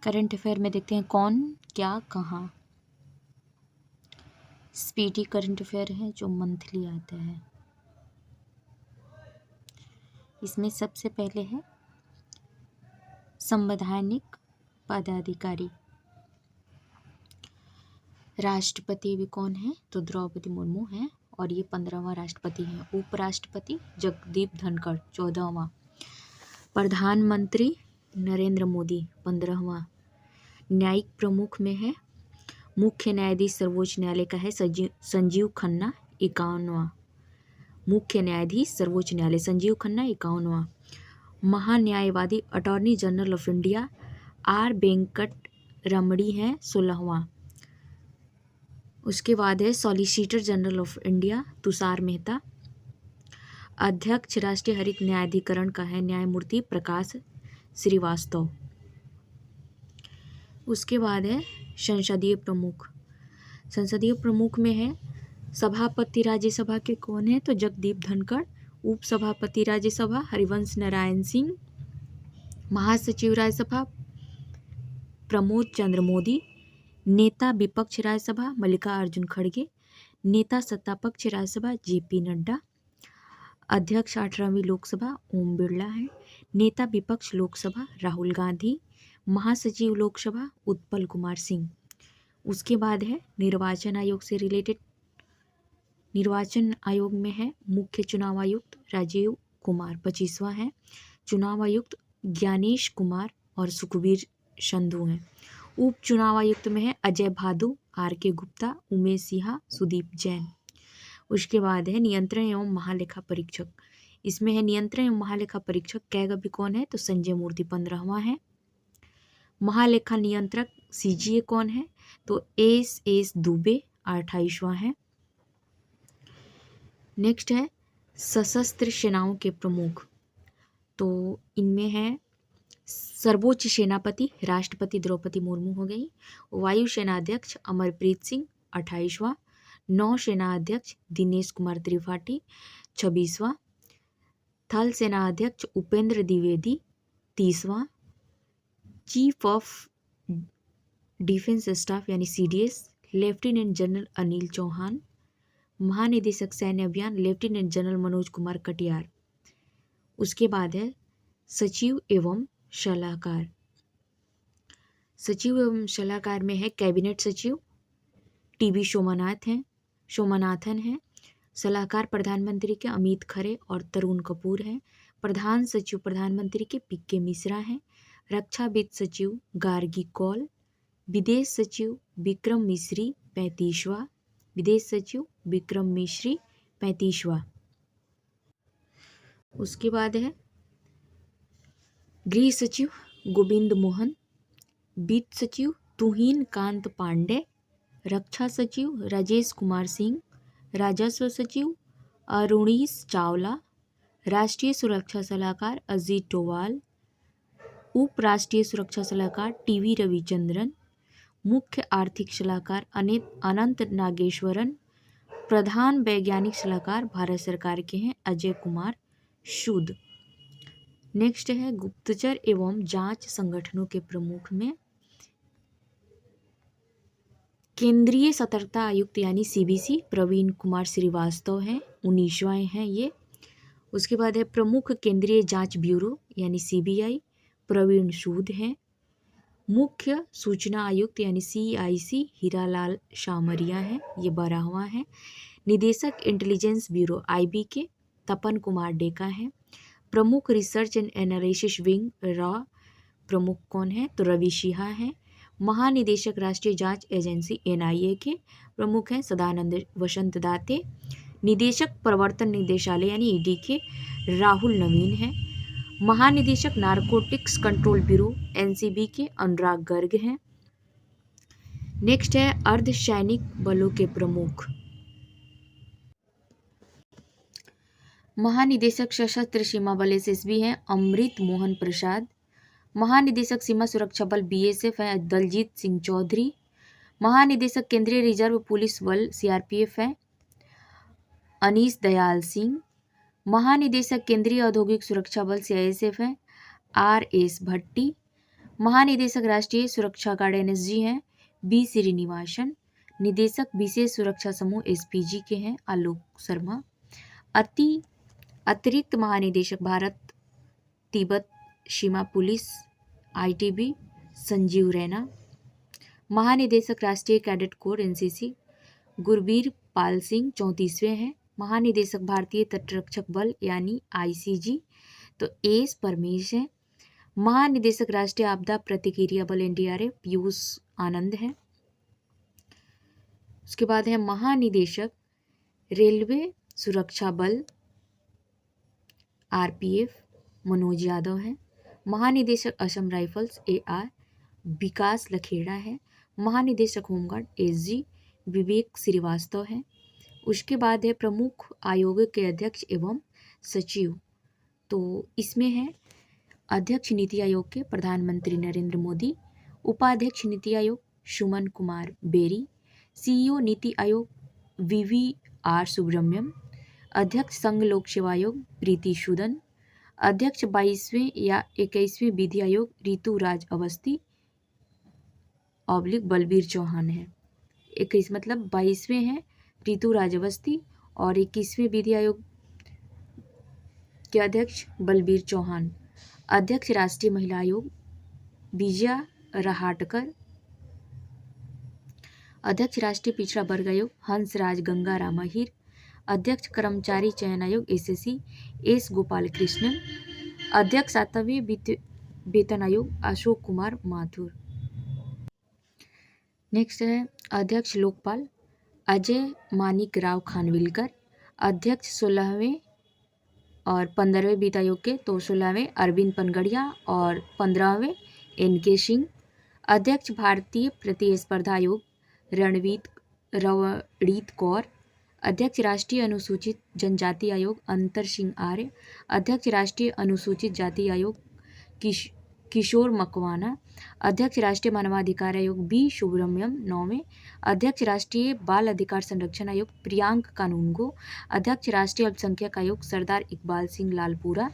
Current affair में देखते हैं कौन क्या कहाँ। स्पीडी करंट अफेयर है जो मंथली आता है। इसमें सबसे पहले है संवैधानिक पदाधिकारी। राष्ट्रपति भी कौन है तो द्रौपदी मुर्मू है और ये 15वां राष्ट्रपति हैं। उपराष्ट्रपति जगदीप धनखड़ 14वां। प्रधानमंत्री नरेंद्र मोदी 15वां। न्यायिक प्रमुख में है मुख्य न्यायाधीश सर्वोच्च न्यायालय का है संजीव खन्ना 51वां। मुख्य न्यायाधीश सर्वोच्च न्यायालय संजीव खन्ना 51वां। महान्यायवादी attorney general of India R Venkat Ramani है 16वां। उसके बाद है solicitor general of India Tushar Mehta. अध्यक्ष राष्ट्रीय हरित न्यायाधिकरण का है न्यायमूर्ति प्रकाश श्रीवास्तव। उसके बाद है संसदीय प्रमुख। संसदीय प्रमुख में है सभापति राज्यसभा के कौन है तो जगदीप धनखड़। उपसभापति राज्यसभा हरिवंश नारायण सिंह। महासचिव राज्यसभा प्रमोद चंद्र मोदी। नेता विपक्ष राज्यसभा मल्लिकार्जुन खड़गे। नेता सत्तापक्ष राज्यसभा जेपी नड्डा। अध्यक्ष 18वीं लोकसभा ओम बिरला है। नेता विपक्ष लोकसभा राहुल गांधी। महासचिव लोकसभा उत्पल कुमार सिंह। उसके बाद है निर्वाचन आयोग से रिलेटेड। निर्वाचन आयोग में है मुख्य चुनाव आयुक्त राजीव कुमार 25वां है। चुनाव आयुक्त ज्ञानेश कुमार और सुखबीर संधू हैं। उप चुनाव आयुक्त में है अजय भादु आर के गुप्ता उमेश सिन्हा सुदीप जैन। उसके बाद है नियंत्रण एवं महालेखा परीक्षक। इसमें है नियंत्रण एवं महालेखा परीक्षक कैग भी कौन है तो संजय मूर्ति 15वां है। महालेखा नियंत्रक सीजीए कौन है तो एस दुबे 28वां है। नेक्स्ट है सशस्त्र सेनाओं के प्रमुख। तो इनमें है सर्वोच्च सेनापति राष्ट्रपति द्रौपदी मुर्मू हो गई। वायु सेनाध्यक्ष अमरप्रीत सिंह 28वां। नौ सेनाध्यक्ष दिनेश कुमार त्रिपाठी 26वां। थल सेनाध्यक्ष उपेंद्र द्विवेदी 30वां। चीफ ऑफ डिफेंस स्टाफ यानी CDS lieutenant general Anil Chauhan. महानिदेशक सैन्य अभियान लेफ्टिनेंट जनरल मनोज कुमार कटियार। उसके बाद है सचिव एवं सलाहकार। सचिव एवं सलाहकार में है कैबिनेट सचिव टीबी सोमनाथन है। सलाहकार प्रधानमंत्री के अमित खरे और तरुण कपूर हैं। प्रधान सचिव प्रधानमंत्री के पीके मिश्रा हैं। रक्षा वित्त सचिव गार्गी कौल। विदेश सचिव विक्रम मिश्री 35वां। विदेश सचिव विक्रम मिश्री 35वां। उसके बाद है गृह सचिव गोविंद मोहन। वित्त सचिव तुहिन कांत पांडे। रक्षा सचिव राजेश कुमार सिंह। राजस्व सचिव अरुणीश चावला। राष्ट्रीय सुरक्षा सलाहकार अजीत डोवाल। उप राष्ट्रीय सुरक्षा सलाहकार टीवी रविचंद्रन। मुख्य आर्थिक सलाहकार अनंत नागेश्वरन। प्रधान वैज्ञानिक सलाहकार भारत सरकार के हैं अजय कुमार सूद। नेक्स्ट है गुप्तचर एवं जांच संगठनों के प्रमुख में केंद्रीय सतर्कता आयुक्त यानी सीबीसी प्रवीण कुमार श्रीवास्तव हैं 19वां हैं ये। उसके बाद है प्रमुख केंद्रीय जांच ब्यूरो यानी सीबीआई प्रवीण सूद हैं। मुख्य सूचना आयुक्त यानी सीआईसी हीरालाल शामरिया हैं ये 12वां है। निदेशक इंटेलिजेंस ब्यूरो आईबी के तपन कुमार डेका हैं। प्रमुख research and analysis wing raw प्रमुख कौन है तो रवि सिन्हा हैं। महानिदेशक राष्ट्रीय जांच एजेंसी एनआईए के प्रमुख हैं सदानंद वसंत दाते। निदेशक प्रवर्तन निदेशालय यानी ईडी के राहुल नवीन हैं। महानिदेशक नारकोटिक्स कंट्रोल ब्यूरो एनसीबी के अनुराग गर्ग हैं। नेक्स्ट है अर्धसैनिक बलों के प्रमुख। महानिदेशक सशस्त्र सीमा बल एसएसबी हैं अमृत मोहन प्रसाद। महानिदेशक सीमा सुरक्षा बल बीएसएफ है दलजीत सिंह चौधरी। महानिदेशक केंद्रीय रिजर्व पुलिस बल सीआरपीएफ है अनीस दयाल सिंह। महानिदेशक केंद्रीय औद्योगिक सुरक्षा बल सीआईएसएफ है आरएस भट्टी। महानिदेशक राष्ट्रीय सुरक्षा गार्ड NSG हैं बी श्रीनिवासन। निदेशक विशेष सुरक्षा समूह SPG के हैं आलोक शर्मा। अतिरिक्त महानिदेशक भारत तिब्बत सीमा पुलिस ITB संजीव रैना। महानिदेशक राष्ट्रीय cadet corps NCC Gurbir Pal Singh 34वें हैं। महानिदेशक भारतीय तटरक्षक बल यानी ICG तो एस परमेश हैं। महानिदेशक राष्ट्रीय आपदा प्रतिक्रिया बल NDRF पीयूष आनंद हैं। उसके बाद है महानिदेशक रेलवे सुरक्षा बल RPF मनोज यादव हैं। महानिदेशक असम राइफल्स AR विकास लखेड़ा है। महानिदेशक होमगार्ड SG विवेक श्रीवास्तव हैं। उसके बाद है प्रमुख आयोग के अध्यक्ष एवं सचिव तो इसमें है अध्यक्ष नीति आयोग के प्रधानमंत्री नरेंद्र मोदी। उपाध्यक्ष NITI Aayog Suman Kumar berry. CEO NITI Aayog VVR Subramaniam. अध्यक्ष संघ लोक सेवा आयोग प्रीति सूदन। अध्यक्ष 22वें या 21वें विधि आयोग ऋतु राज अवस्थी / बलबीर चौहान है। 21 मतलब 22वें हैं ऋतु राज अवस्थी और 21वें विधि आयोग के अध्यक्ष बलबीर चौहान। अध्यक्ष राष्ट्रीय महिला आयोग विजया रहाटकर। अध्यक्ष राष्ट्रीय पिछड़ा वर्ग आयोग हंसराज गंगा रामाहिर। अध्यक्ष कर्मचारी चयन आयोग SSC S गोपाल कृष्णन। अध्यक्ष 7वें वेतन आयोग अशोक कुमार माथुर। नेक्स्ट है अध्यक्ष लोकपाल अजय मानिक राव खानविलकर। अध्यक्ष 16वें और 15वें वित्त आयोग के तो 16वें अरविंद पनगड़िया और 15वें NK सिंह। अध्यक्ष भारतीय प्रतिस्पर्धा आयोग रवनीत कौर। अध्यक्ष राष्ट्रीय अनुसूचित जनजाति आयोग अंतर सिंह आर्य। अध्यक्ष राष्ट्रीय अनुसूचित जाति आयोग किशोर मकवाना। अध्यक्ष राष्ट्रीय मानवाधिकार आयोग B सुब्रमण्यम 9वें। अध्यक्ष राष्ट्रीय बाल अधिकार संरक्षण आयोग प्रियांक कानूनगो। अध्यक्ष राष्ट्रीय अल्पसंख्यक आयोग सरदार इकबाल सिंह लालपुरा।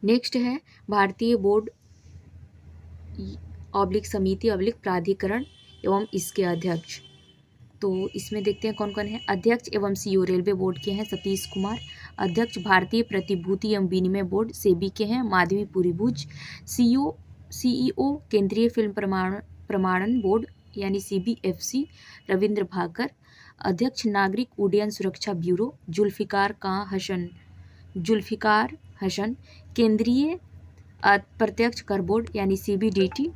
नेक्स्ट है भारतीय बोर्ड समिति प्राधिकरण एवं इसके अध्यक्ष तो इसमें देखते हैं कौन कौन है। अध्यक्ष एवं CEO रेलवे बोर्ड के हैं सतीश कुमार। अध्यक्ष भारतीय प्रतिभूति एवं विनिमय बोर्ड SEBI के हैं माधवी पुरीभुज। CEO केंद्रीय फिल्म प्रमाणन बोर्ड यानी CBFC रविंद्र भाकर। अध्यक्ष नागरिक उड्डयन सुरक्षा ब्यूरो जुल्फिकार हसन। केंद्रीय अप्रत्यक्ष कर बोर्ड यानी CBDT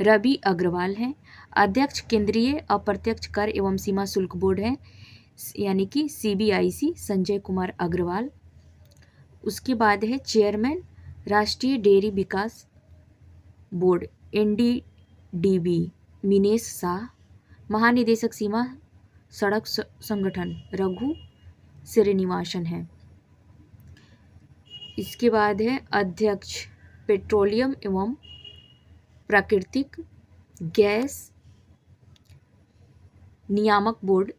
रवि अग्रवाल हैं। अध्यक्ष केंद्रीय अप्रत्यक्ष कर एवं सीमा शुल्क बोर्ड है यानी कि CBIC संजय कुमार अग्रवाल। उसके बाद है चेयरमैन राष्ट्रीय डेयरी विकास बोर्ड NDDB मिनेश शाह। महानिदेशक सीमा सड़क संगठन रघु श्रीनिवासन है। इसके बाद है अध्यक्ष पेट्रोलियम एवं प्राकृतिक गैस नियामक बोर्ड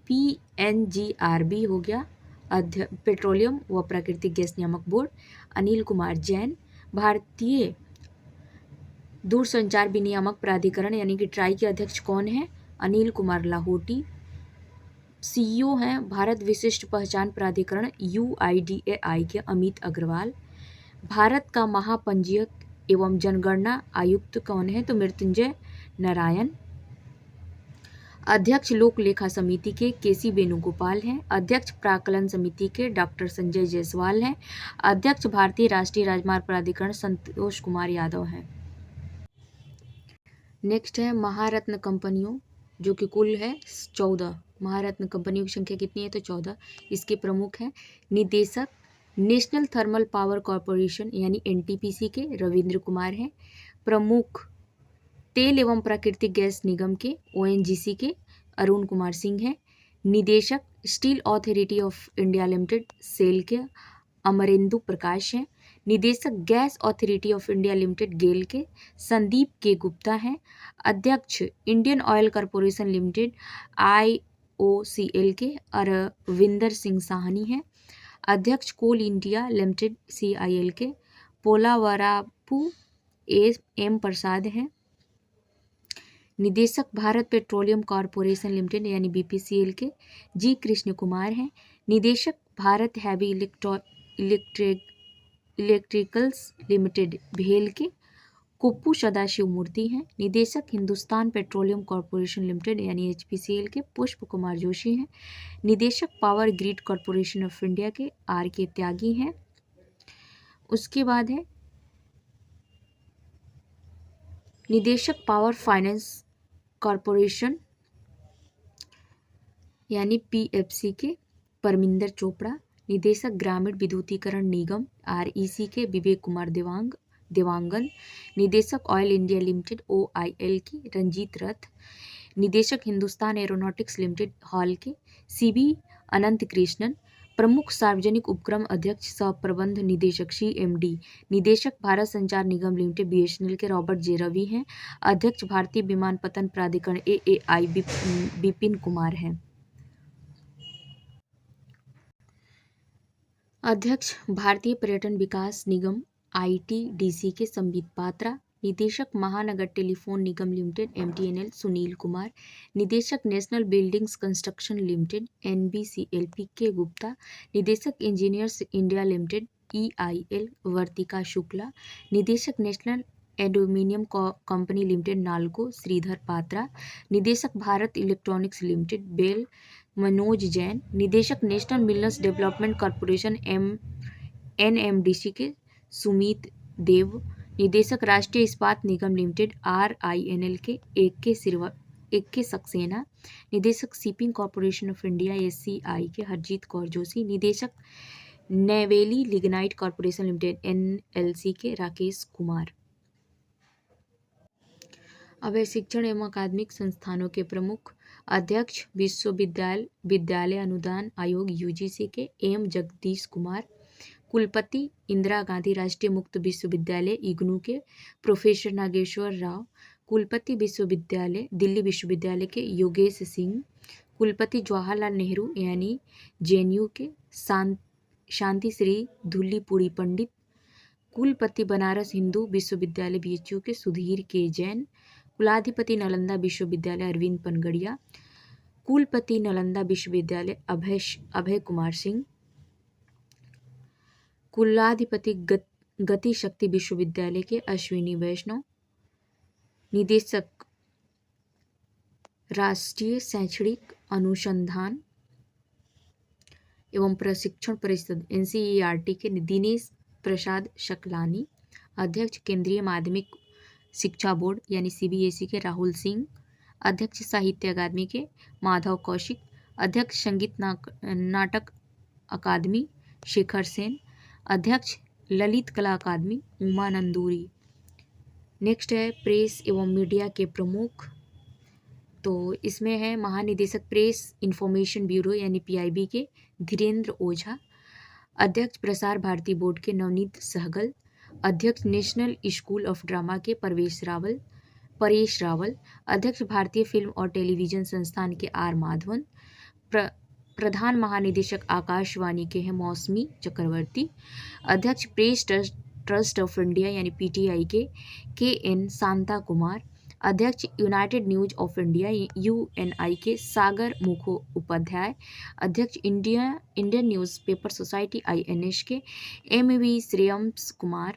PNGRB हो गया। पेट्रोलियम व प्राकृतिक गैस नियामक बोर्ड अनिल कुमार जैन। भारतीय दूरसंचार विनियामक प्राधिकरण यानी कि ट्राई के अध्यक्ष कौन है अनिल कुमार लाहोटी। CEO हैं भारत विशिष्ट पहचान प्राधिकरण UIDAI के अमित अग्रवाल। भारत का महापंजीयक एवं जनगणना आयुक्त कौन है तो मृत्युंजय नारायण। अध्यक्ष लोक लेखा समिति के KC वेणुगोपाल हैं। अध्यक्ष प्राकलन समिति के डॉक्टर संजय जायसवाल हैं। अध्यक्ष भारतीय राष्ट्रीय राजमार्ग प्राधिकरण संतोष कुमार यादव हैं। नेक्स्ट है महारत्न कंपनियों जो कि कुल है 14। महारत्न कंपनियों की संख्या कितनी है तो 14। इसके प्रमुख हैं निदेशक नेशनल थर्मल पावर कॉरपोरेशन यानी NTPC के रविंद्र कुमार हैं। प्रमुख तेल एवं प्राकृतिक गैस निगम के ONGC के अरुण कुमार सिंह हैं। निदेशक steel authority of India limited SAIL के अमरेंदु प्रकाश हैं। निदेशक gas authority of India limited GAIL के संदीप के गुप्ता हैं। अध्यक्ष Indian oil corporation limited IOCL के अरविंदर सिंह साहनी हैं। अध्यक्ष कोल इंडिया लिमिटेड CIL के पोलावरापू एम प्रसाद हैं। निदेशक भारत पेट्रोलियम कॉरपोरेशन लिमिटेड यानी BPCL के जी कृष्ण कुमार हैं। निदेशक भारत हैवी इलेक्ट्रिकल्स लिमिटेड भेल के कुप्पू सदाशिव मूर्ति हैं। निदेशक हिंदुस्तान पेट्रोलियम कॉरपोरेशन लिमिटेड यानी HPCL के पुष्प कुमार जोशी हैं। निदेशक power grid corporation of India के RK त्यागी हैं। उसके बाद है निदेशक पावर फाइनेंस कॉरपोरेशन यानी PFC के परमिंदर चोपड़ा। निदेशक ग्रामीण विद्युतीकरण निगम REC के विवेक कुमार देवांगन। निदेशक ऑयल इंडिया लिमिटेड OIL की रंजीत रथ। निदेशक हिंदुस्तान एरोनॉटिक्स लिमिटेड हॉल के CB अनंत कृष्णन। प्रमुख सार्वजनिक उपक्रम अध्यक्ष सह प्रबंध निदेशक CMD। निदेशक भारत संचार निगम लिमिटेड BSNL के रॉबर्ट जे रवि हैं। अध्यक्ष भारतीय विमानपत्तन प्राधिकरण AAI विपिन कुमार हैं। अध्यक्ष भारतीय पर्यटन विकास निगम ITDC के संबित पात्रा। निदेशक महानगर टेलीफोन निगम लिमिटेड MTNL सुनील कुमार। निदेशक national buildings construction limited NBCL के गुप्ता। निदेशक engineers India limited EIL Vartika Shukla. निदेशक national aluminium company limited NALCO Sridhar Patra. निदेशक Bharat electronics limited BEL Manoj Jain. निदेशक national millers development corporation NMDC के सुमीत देव। निदेशक राष्ट्रीय इस्पात निगम लिमिटेड RINL के AK सक्सेना। निदेशक shipping corporation of India SCI के हरजीत कौर जोशी। निदेशक Neyveli lignite corporation limited NLC के राकेश कुमार। अब है शिक्षण एवं अकादमिक संस्थानों के प्रमुख। अध्यक्ष विद्यालय अनुदान आयोग UGC के M जगदीश कुमार। कुलपति इंदिरा गांधी राष्ट्रीय मुक्त विश्वविद्यालय IGNOU के प्रोफेसर नागेश्वर राव। कुलपति विश्वविद्यालय दिल्ली विश्वविद्यालय के योगेश सिंह। कुलपति जवाहरलाल नेहरू यानी JNU के शांति श्री धुल्लीपुरी पंडित। कुलपति बनारस हिंदू विश्वविद्यालय BHU के सुधीर के जैन। कुलाधिपति नालंदा विश्वविद्यालय अरविंद पनगड़िया। कुलपति नालंदा विश्वविद्यालय अभय कुमार सिंह। कुलाधिपति गति शक्ति विश्वविद्यालय के अश्विनी वैष्णव। निदेशक राष्ट्रीय शैक्षणिक अनुसंधान एवं प्रशिक्षण परिषद NCERT के दिनेश प्रसाद शकलानी। अध्यक्ष केंद्रीय माध्यमिक शिक्षा बोर्ड यानी CBSE के राहुल सिंह। अध्यक्ष साहित्य अकादमी के माधव कौशिक। अध्यक्ष संगीत नाटक अकादमी शेखर सेन। अध्यक्ष ललित कला अकादमी उमा नंदूरी। नेक्स्ट है प्रेस एवं मीडिया के प्रमुख। तो इसमें है महानिदेशक प्रेस इंफॉर्मेशन ब्यूरो यानी PIB के धीरेन्द्र ओझा। अध्यक्ष प्रसार भारती बोर्ड के नवनीत सहगल। अध्यक्ष नेशनल स्कूल ऑफ ड्रामा के परेश रावल। अध्यक्ष भारतीय फिल्म और टेलीविजन संस्थान के R माधवन। प्रधान महानिदेशक आकाशवाणी के हैं मौसमी चक्रवर्ती। अध्यक्ष प्रेस ट्रस्ट ऑफ इंडिया यानी PTI के KN शांता कुमार। अध्यक्ष United news of India UNI के सागर मुखोपाध्याय। अध्यक्ष इंडियन न्यूज़पेपर सोसाइटी INS के MV श्रेयम्स कुमार।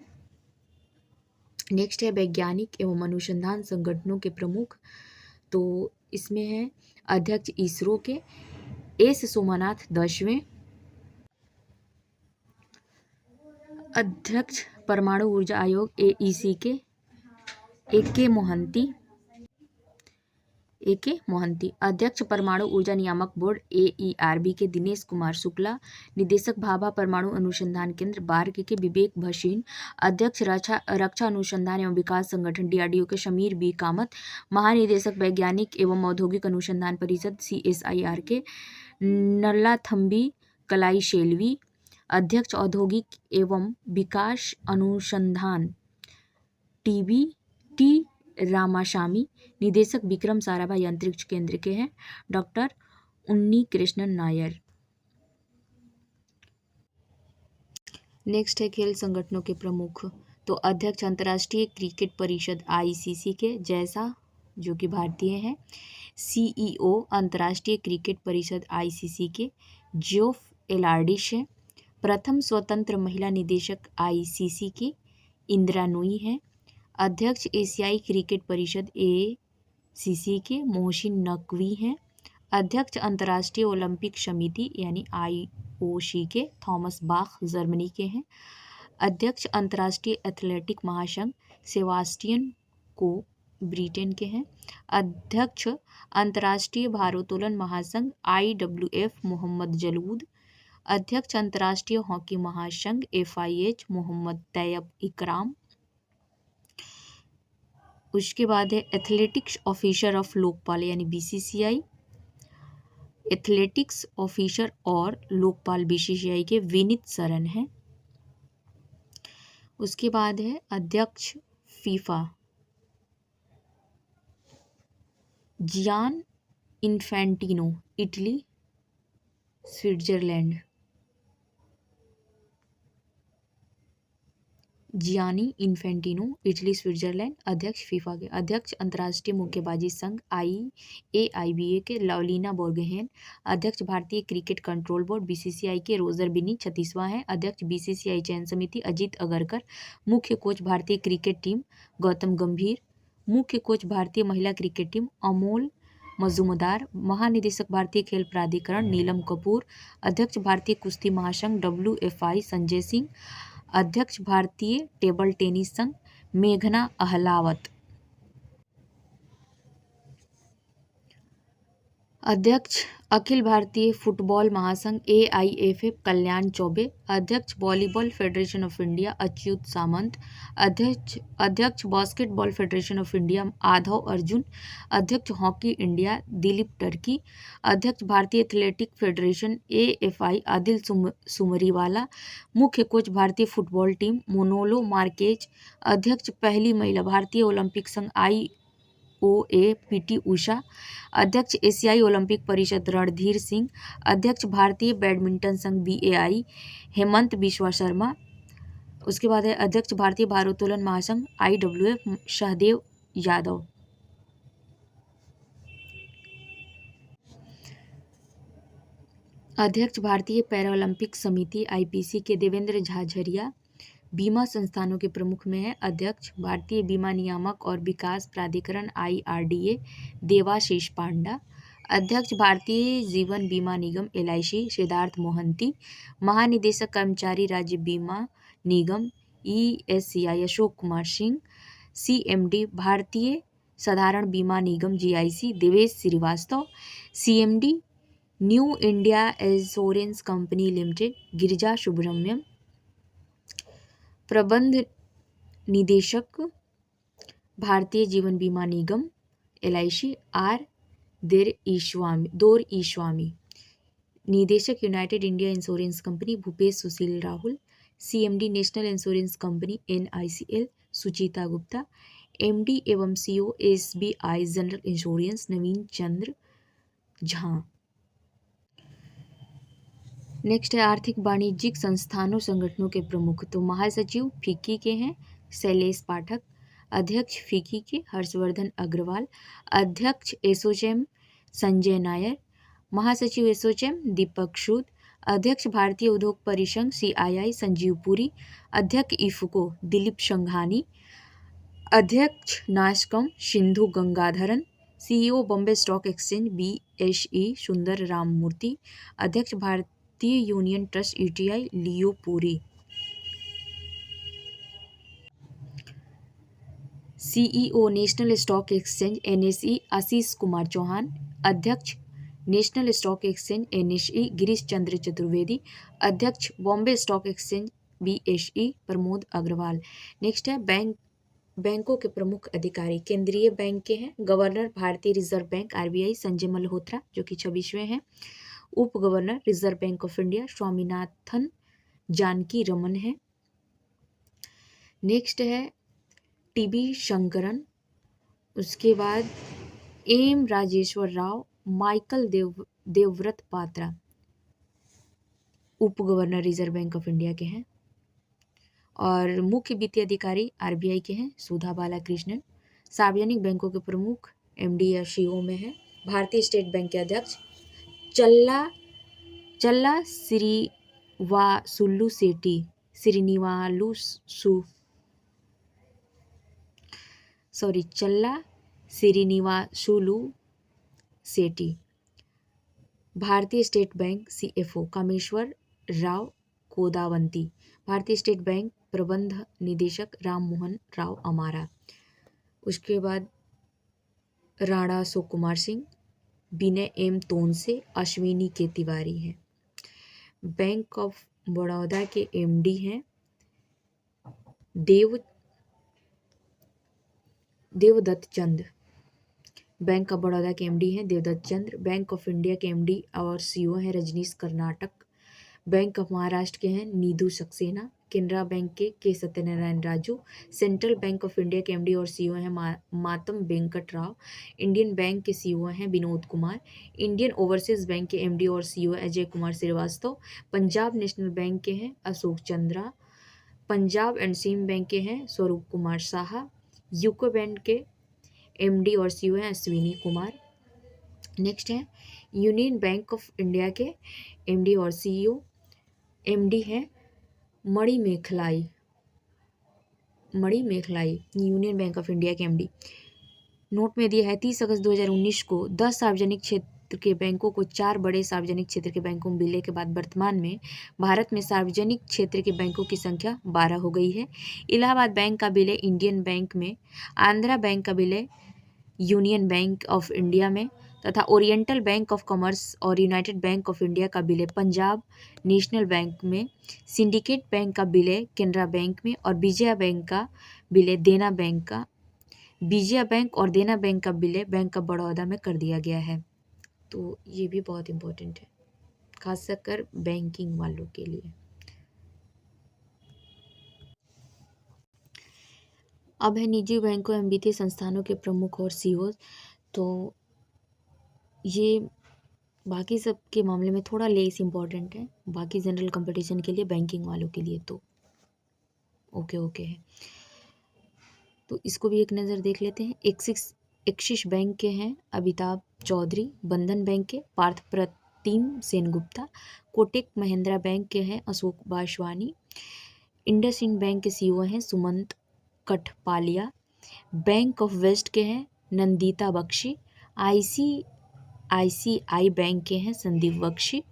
नेक्स्ट है वैज्ञानिक एवं अनुसंधान संगठनों के प्रमुख। तो इसमें है अध्यक्ष ISRO के S सोमनाथ 10वें। अध्यक्ष परमाणु ऊर्जा आयोग AEC के AK मोहंती। अध्यक्ष परमाणु ऊर्जा नियामक बोर्ड AERB के दिनेश कुमार शुक्ला। निदेशक भाभा परमाणु अनुसंधान केंद्र बार्क के विवेक भसीन। अध्यक्ष रक्षा अनुसंधान एवं विकास संगठन DRDO के शमीर B कामत। महानिदेशक वैज्ञानिक एवं औद्योगिक अनुसंधान परिषद CSIR के नल्लाथम्बी कलाई शेल्वी। अध्यक्ष औद्योगिक एवं विकास अनुसंधान TBT रामासामी। निदेशक विक्रम साराभाई अंतरिक्ष केंद्र के हैं डॉक्टर उन्नी कृष्णन नायर। नेक्स्ट है खेल संगठनों के प्रमुख। तो अध्यक्ष अंतर्राष्ट्रीय क्रिकेट परिषद आईसीसी के जैसा, जो कि भारतीय है। सीईओ अंतर्राष्ट्रीय क्रिकेट परिषद आईसीसी के जोफ एलार्डिश है। प्रथम स्वतंत्र महिला निदेशक आईसीसी की इंदिरा नूई है। अध्यक्ष एशियाई क्रिकेट परिषद एसीसी के मोहसिन नकवी हैं। अध्यक्ष अंतर्राष्ट्रीय ओलंपिक समिति यानी आईओसी के थॉमस बाख जर्मनी के हैं। अध्यक्ष अंतर्राष्ट्रीय एथलेटिक महासंघ सेबास्टियन को ब्रिटेन के हैं। अध्यक्ष अंतर्राष्ट्रीय भारोत्तोलन महासंघ आईडब्ल्यूएफ मोहम्मद जलूद। अध्यक्ष अंतर्राष्ट्रीय हॉकी महासंघ एफआईएच मोहम्मद तैयब इकराम। उसके बाद है एथलेटिक्स ऑफिसर ऑफ लोकपाल यानी बीसीसीआई। एथलेटिक्स ऑफिसर और लोकपाल बीसीसीआई के विनीत सरन हैं। उसके बाद है अध्यक्ष FIFA Gianni Infantino Italy Switzerland. Gianni Infantino Italy Switzerland अध्यक्ष फीफा के। अध्यक्ष अंतर्राष्ट्रीय मुक्केबाजी संघ आईएआईबीए के लवलीना बोर्गोहेन। अध्यक्ष भारतीय क्रिकेट कंट्रोल बोर्ड बीसीसीआई के रोजर बिनी 36वां है। अध्यक्ष बीसीसीआई चयन समिति अजीत अगरकर। मुख्य कोच भारतीय क्रिकेट टीम गौतम गंभीर। मुख्य कोच भारतीय महिला क्रिकेट टीम अमोल मजूमदार। महानिदेशक भारतीय खेल प्राधिकरण नीलम कपूर। अध्यक्ष भारतीय कुश्ती महासंघ WFI संजय सिंह। अध्यक्ष भारतीय टेबल टेनिस संघ मेघना अहलावत। अध्यक्ष अखिल भारतीय फुटबॉल महासंघ AIFF कल्याण चौबे। अध्यक्ष volleyball federation of India Achyuta Samanta. अध्यक्ष basketball federation of India Adhav Arjun. अध्यक्ष हॉकी इंडिया दिलीप टर्की। अध्यक्ष भारतीय athletic federation AFI Adille Sumariwalla. मुख्य कोच भारतीय फुटबॉल टीम मोनोलो मार्केज। अध्यक्ष पहली महिला भारतीय ओलंपिक संघ IOA PT उषा। अध्यक्ष एशियाई ओलंपिक परिषद रणधीर सिंह। अध्यक्ष भारतीय बैडमिंटन संघ BAI हेमंत बिश्वा शर्मा। उसके बाद है अध्यक्ष भारतीय भारोत्तोलन महासंघ IWF सहदेव यादव। अध्यक्ष भारतीय पैरालंपिक समिति IPC के देवेंद्र झाझरिया। बीमा संस्थानों के प्रमुख में है अध्यक्ष भारतीय बीमा नियामक और विकास प्राधिकरण IRDA देवाशीष पांडा। अध्यक्ष भारतीय जीवन बीमा निगम LIC सिद्धार्थ मोहंती। महानिदेशक कर्मचारी राज्य बीमा निगम ESCI Ashok Kumar Singh. CMD Bharatiya Sadharan Bima Nigam GIC Devesh Srivastava. CMD New India insurance Company Limited Girija Subramanian. प्रबंध निदेशक भारतीय जीवन बीमा निगम LIC R दौर ईस्वामी। निदेशक United India insurance company Bhupesh Sushil Rahul. CMD national insurance company NICL Suchita Gupta. MD एवं CO SBI general insurance Naveen Chandra Jha. Next है आर्थिक वाणिज्यिक संस्थानों संगठनों के प्रमुख। तो महासचिव फिक्की के हैं शैलेश पाठक। अध्यक्ष फिक्की के हर्षवर्धन अग्रवाल। अध्यक्ष एसोचैम संजय नायर। महासचिव एसोचैम दीपक सूद। अध्यक्ष भारतीय उद्योग परिसंघ CII संजीव पुरी। अध्यक्ष इफको दिलीप संघानी। अध्यक्ष NASSCOM Sindhu Gangadharan. CEO Bombay stock exchange BSE Sundar Ramamurthy. अध्यक्ष भारतीय union trust UTI Leo Puri. CEO national stock exchange NSE Ashish Kumar Chauhan. अध्यक्ष national stock exchange NSE Girish Chandra Chaturvedi. अध्यक्ष Bombay stock exchange BSE Pramod Agarwal. Next है बैंकों के प्रमुख अधिकारी। केंद्रीय बैंक के हैं governor Bharatiya Reserve Bank RBI Sanjay Malhotra जो कि 26वें हैं। उप governor Reserve Bank of India Swaminathan Janaki Raman है। नेक्स्ट है TB शंकरन। उसके बाद M राजेश्वर राव। माइकल देवव्रत पात्रा उप governor Reserve Bank of India के हैं। और मुख्य वित्तीय अधिकारी आरबीआई के हैं सुधा बालाकृष्णन। सार्वजनिक बैंकों के प्रमुख एमडी या सीईओ में है भारतीय स्टेट बैंक के अध्यक्ष चल्ला श्रीनिवासुलु सेठी। भारतीय state bank CFO Kameshwar Rao Kodavanti. भारतीय स्टेट बैंक प्रबंध निदेशक राम मोहन राव अमारा। उसके बाद राणा अशोक कुमार सिंह, विनय एम तोनसे, अश्विनी के तिवारी हैं। बैंक ऑफ बड़ौदा के एमडी हैं देवदत्त चंद्र। बैंक ऑफ बड़ौदा के एमडी हैं देवदत्त चंद्र। बैंक ऑफ इंडिया के एमडी और सीईओ हैं रजनीश कर्नाटक। बैंक ऑफ महाराष्ट्र के हैं नीधू सक्सेना। केनरा बैंक के Satyanarayan Raju. Central bank of India के एमडी और सीईओ हैं मातम वेंकट राव। इंडियन बैंक के सीईओ हैं Vinod Kumar. Indian Overseas Bank के एमडी और CEO Ajay Kumar Srivastava. Punjab National Bank के हैं अशोक चंद्रा। पंजाब एंड सिंध बैंक के हैं स्वरूप कुमार साहा। यूको बैंक के एमडी और सीईओ हैं अश्विनी कुमार। नेक्स्ट है यूनियन बैंक ऑफ इंडिया के एमडी और सीईओ एमडी हैं Manimekhalai. Union Bank of India के एमडी। नोट में दिया है 30 अगस्त 2019 को 10 सार्वजनिक क्षेत्र के बैंकों को 4 बड़े सार्वजनिक क्षेत्र के बैंकों में विलय के बाद वर्तमान में भारत में सार्वजनिक क्षेत्र के बैंकों की संख्या 12 हो गई है। इलाहाबाद बैंक का विलय इंडियन बैंक में, आंध्रा बैंक का विलय यूनियन बैंक ऑफ इंडिया में तथा ओरिएंटल बैंक ऑफ कॉमर्स और यूनाइटेड बैंक ऑफ इंडिया का विलय पंजाब नेशनल बैंक में, सिंडिकेट बैंक का विलय केनरा बैंक में और विजया बैंक और देना बैंक का विलय बैंक ऑफ बड़ौदा में कर दिया गया है। तो ये भी बहुत इम्पोर्टेंट है खासकर बैंकिंग वालों के लिए। अब है निजी बैंकों एवं वित्तीय संस्थानों के प्रमुख और सीईओ। तो ये बाकी सब के मामले में थोड़ा लेस इम्पॉर्टेंट है, बाकी जनरल कंपटीशन के लिए, बैंकिंग वालों के लिए तो ओके है। तो इसको भी एक नज़र देख लेते हैं। एक्सिस बैंक के हैं अमिताभ चौधरी। बंधन बैंक के पार्थ प्रतिम सेनगुप्ता। कोटक महिंद्रा बैंक के हैं अशोक वासवानी। इंडसइंड बैंक के सीईओ हैं Sumant Kathpalia. Bank of West के हैं नंदिता बख्शी। आईसीआईसीआई बैंक के हैं संदीप बख्शी।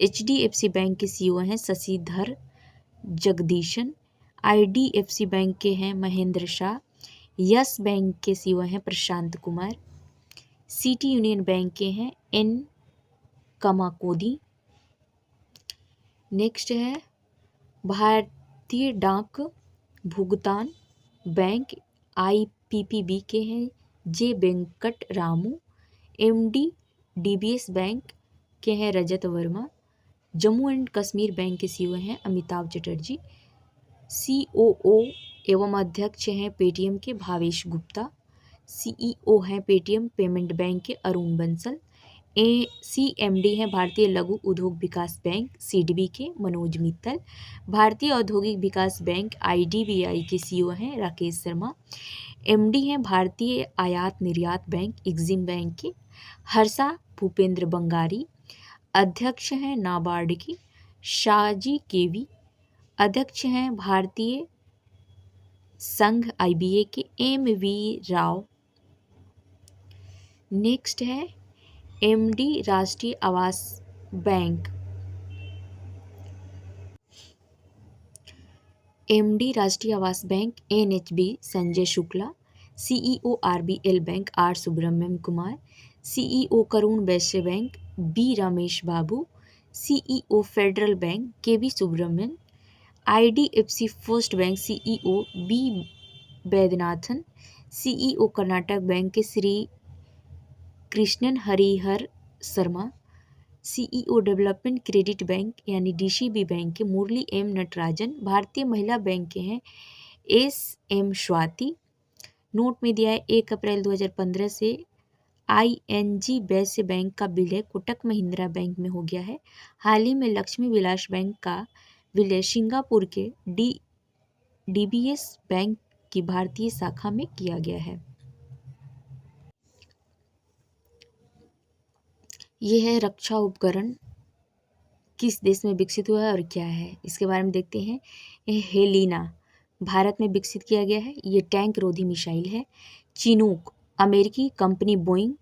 एचडीएफसी बैंक के सीईओ हैं शशिधर जगदीशन। आईडीएफसी बैंक के हैं महेंद्र शाह। यस बैंक के सीईओ हैं Prashant Kumar. City Union Bank के हैं एन कमाकोदी। नेक्स्ट है भारतीय डाक भुगतान बैंक आईपीपीबी के हैं J Venkat Ramu. MD DBS bank के हैं रजत वर्मा। जम्मू एंड कश्मीर बैंक के सीईओ हैं अमिताभ चटर्जी। सीओओ एवं अध्यक्ष हैं पेटीएम के भावेश गुप्ता। सीईओ हैं पेटीएम पेमेंट बैंक के अरुण बंसल। सीएमडी हैं भारतीय लघु उद्योग विकास बैंक सीडबी के मनोज मित्तल। भारतीय औद्योगिक विकास बैंक आईडीबीआई के सीईओ हैं राकेश शर्मा। एमडी हैं भारतीय आयात निर्यात बैंक एग्जिम बैंक के हर्षा भूपेंद्र बंगारी। अध्यक्ष हैं नाबार्ड की शाहजी केवी। अध्यक्ष हैं भारतीय संघ आईबीए के एमवी राव। नेक्स्ट है एमडी राष्ट्रीय आवास बैंक। एमडी राष्ट्रीय आवास bank NHB Sanjay Shukla. CEO RBL bank R Subramaniam Kumar. CEO Karur Vysya bank B Ramesh Babu. CEO federal bank KV Subramanian. IDFC first bank CEO B Vaidyanathan. CEO Karnataka bank K Srikrishnan Harihara Sharma. CEO development credit bank यानी DCB bank के Murali M Natarajan. भारतीय महिला bank के हैं S M Swati. Note में दिया है 1 अप्रैल 2015 से आईएनजी वैश्य बैंक का विलय कोटक महिंद्रा बैंक में हो गया है। हाल ही में लक्ष्मी विलास बैंक का विलय सिंगापुर के DBS बैंक की भारतीय शाखा में किया गया है। ये है रक्षा उपकरण किस देश में विकसित हुआ है और क्या है, इसके बारे में देखते हैं। ये हेलिना भारत में विकसित किया गया है। ये टैंक रोधी मिसाइल है। चिनूक अमेरिकी कंपनी बोइंग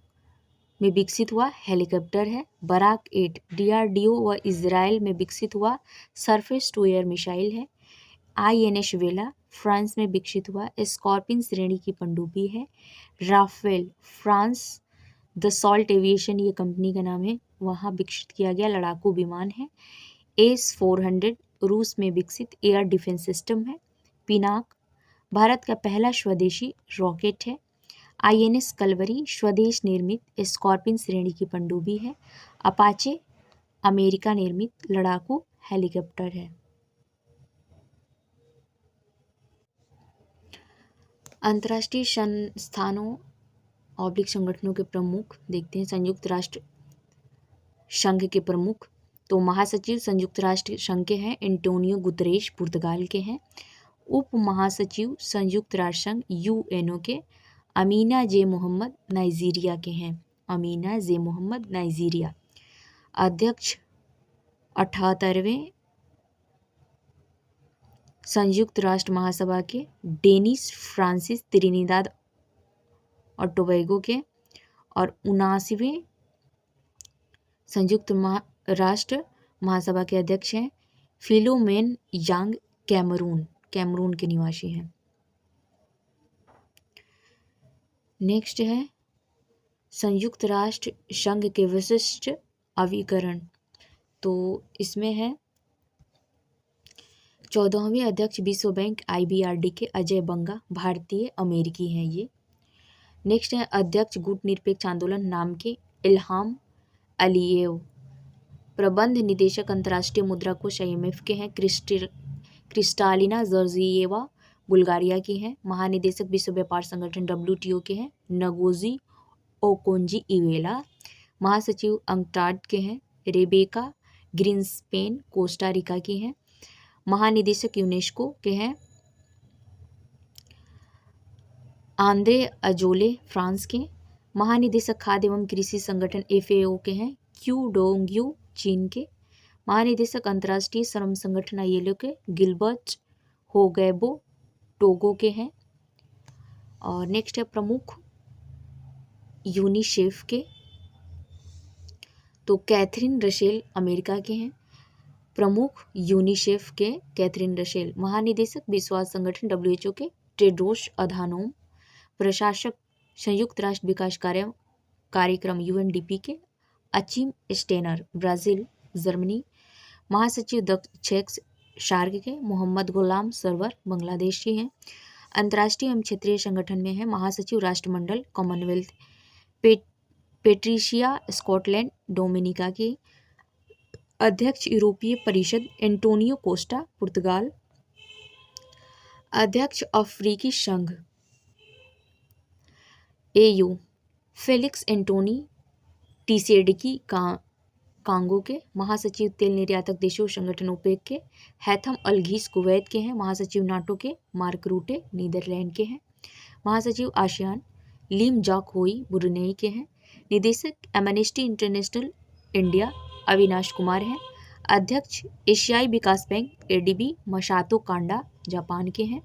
में विकसित हुआ हेलीकॉप्टर है। बराक 8 DRDO व इजराइल में विकसित हुआ सरफेस टू एयर मिसाइल है। INS वेला फ्रांस में विकसित हुआ स्कॉर्पिन श्रेणी की पनडुब्बी है। Rafale France Dassault Aviation ये कंपनी का नाम है, वहाँ विकसित किया गया लड़ाकू विमान है। S-400 रूस में विकसित एयर डिफेंस सिस्टम है। पिनाक भारत का पहला स्वदेशी रॉकेट है। INS कलवरी स्वदेश निर्मित स्कॉर्पिन श्रेणी की पनडुब्बी है। अपाचे अमेरिका निर्मित लड़ाकू हेलीकॉप्टर है। अंतर्राष्ट्रीय संस्थानों संगठनों के प्रमुख देखते हैं। संयुक्त राष्ट्र संघ के प्रमुख, तो महासचिव संयुक्त राष्ट्र संघ के हैं एंटोनियो गुतरेश पुर्तगाल के हैं। उप महासचिव संयुक्त राष्ट्र संघ UNO के अमीना जे मोहम्मद नाइजीरिया के हैं। अमीना जे मोहम्मद नाइजीरिया। अध्यक्ष 78वें संयुक्त राष्ट्र महासभा के डेनिस फ्रांसिस त्रिनिदाद और टोबैगो के, और 79वें संयुक्त राष्ट्र महासभा के अध्यक्ष हैं फिलोमेन यांग कैमरून के निवासी हैं। नेक्स्ट है संयुक्त राष्ट्र संघ के विशिष्ट अभिकरण, तो इसमें है 14वें अध्यक्ष विश्व बैंक IBRD के अजय बंगा भारतीय अमेरिकी हैं ये। नेक्स्ट है अध्यक्ष गुट निरपेक्ष आंदोलन नाम के इल्हाम अलीयेव। प्रबंध निदेशक अंतर्राष्ट्रीय मुद्रा कोष IMF के हैं क्रिस्टालिना जॉर्जिएवा बुल्गारिया की हैं। महानिदेशक विश्व व्यापार संगठन WTO के हैं नगोजी ओकोंजी इवेला। महासचिव अंकटाड के हैं रेबेका ग्रीन्सपेन कोस्टा रिका की हैं। महानिदेशक यूनेस्को के हैं आंद्रे अजोले फ्रांस के। महानिदेशक खाद्य एवं कृषि संगठन FAO के हैं क्यू डोंग्यू चीन के। महानिदेशक अंतर्राष्ट्रीय श्रम संगठन ILO के गिलबर्ट होगैबो टोगो के हैं। और नेक्स्ट है प्रमुख यूनिसेफ के, तो कैथरीन रशेल अमेरिका के हैं। प्रमुख यूनिसेफ के कैथरीन रशेल। महानिदेशक विश्वास संगठन WHO के टेड्रोस अधानोम। प्रशासक संयुक्त राष्ट्र विकास कार्यक्रम UNDP के अचिम स्टेनर ब्राज़ील जर्मनी। महासचिव दक्षिण सार्क के मोहम्मद गुलाम सरवर बांग्लादेश के हैं। अंतर्राष्ट्रीय एवं क्षेत्रीय संगठन में है महासचिव राष्ट्रमंडल कॉमनवेल्थ पेट्रिशिया स्कॉटलैंड डोमिनिका की। अध्यक्ष यूरोपीय परिषद एंटोनियो कोस्टा पुर्तगाल। अध्यक्ष अफ्रीकी संघ AU फेलिक्स एंटोनी टीसेडिकी कांगो के। महासचिव तेल निर्यातक देशों संगठन OPEC के हैथम अलघीस कुवैत के हैं। महासचिव नाटो के मार्क रूटे नीदरलैंड के हैं। महासचिव आसियान लीम जॉक होई ब्रुनेई के हैं। निदेशक amnesty international India Avinash Kumar हैं। अध्यक्ष एशियाई विकास बैंक ADB मसातो कांडा जापान के हैं।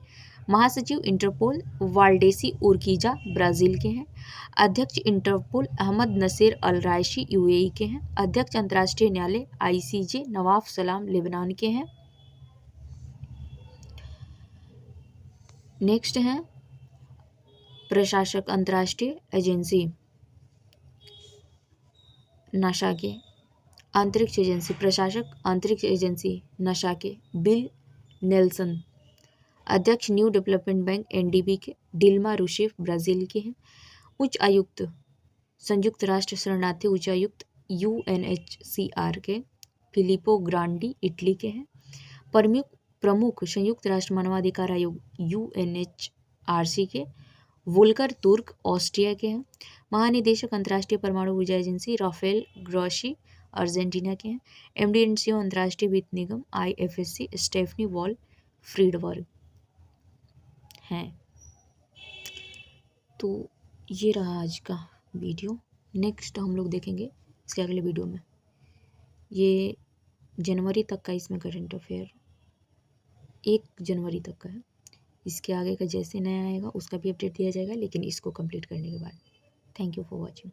महासचिव इंटरपोल वाल्डेसी उर्कीजा ब्राज़ील के हैं। अध्यक्ष इंटरपोल अहमद नसीर अल रायशी UAE के हैं। अध्यक्ष अंतर्राष्ट्रीय न्यायालय ICJ नवाफ सलाम लेबनान के हैं। नेक्स्ट है प्रशासक अंतर्राष्ट्रीय एजेंसी नासा के अंतरिक्ष एजेंसी प्रशासक अंतरिक्ष एजेंसी नासा के बिल नेल्सन। अध्यक्ष न्यू डेवलपमेंट बैंक NDB के डिल्मा रूसेफ ब्राज़ील के हैं। उच्च आयुक्त संयुक्त राष्ट्र शरणार्थी उच्चायुक्त UNHCR के फिलिपो ग्रांडी इटली के हैं। प्रमुख संयुक्त राष्ट्र मानवाधिकार आयोग UNHRC के वोल्कर तुर्क ऑस्ट्रिया के हैं। महानिदेशक अंतर्राष्ट्रीय परमाणु ऊर्जा एजेंसी राफेल ग्रोसी अर्जेंटीना के हैं। MD&CO अंतर्राष्ट्रीय वित्त निगम IFSC स्टेफनी वॉल फ्रीडबर्ग। हैं। तो ये रहा आज का वीडियो। नेक्स्ट हम लोग देखेंगे इसके अगले वीडियो में। ये जनवरी तक का इसमें करंट अफेयर 1 जनवरी तक का है। इसके आगे का जैसे नया आएगा उसका भी अपडेट दिया जाएगा, लेकिन इसको कंप्लीट करने के बाद। Thank you for watching.